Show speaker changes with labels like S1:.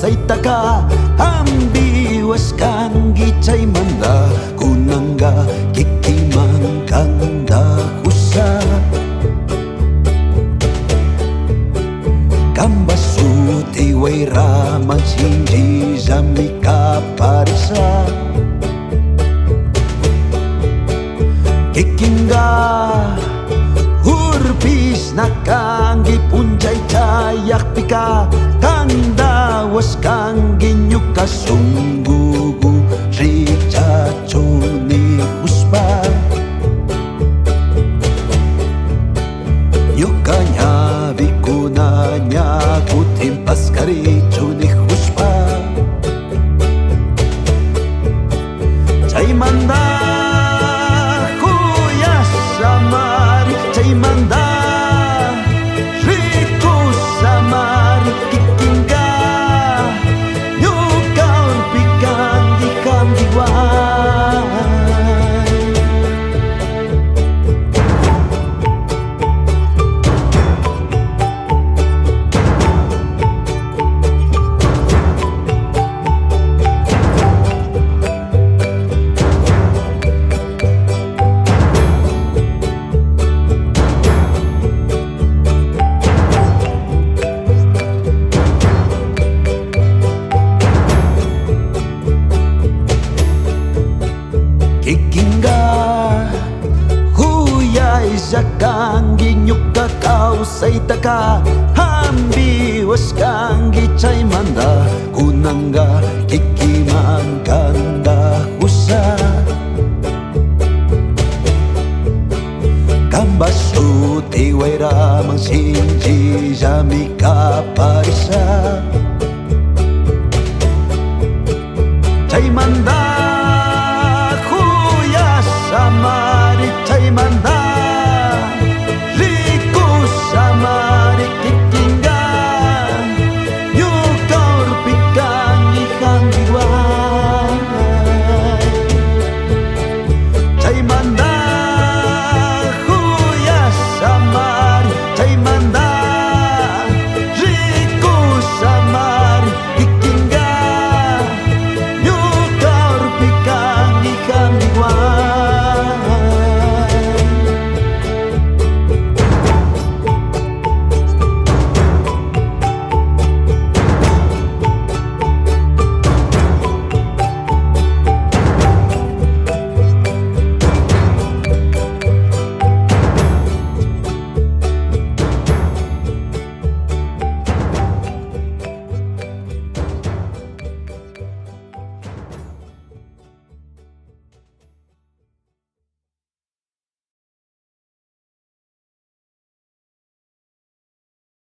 S1: saitaka ambiwas kang gichay manda kunangga kikimang kanda kusa kambasuti wairaman sinji zamika parisa kikingga hurpis nakanggi punjay cayak pika kanda was kanggi nyuka sunggugu rica cuni huspa nyukanya vikunanya kutimpas kari cuni huspa cai manda manda riku samari kikingga nyukaon pikan di kamdiwan kikingga huyay zakang ginyuk kakao saitaka hambi was kang gichay manda kunangga kikimang kanda husa kambasuti wairamang sinji zamika parisa chay manda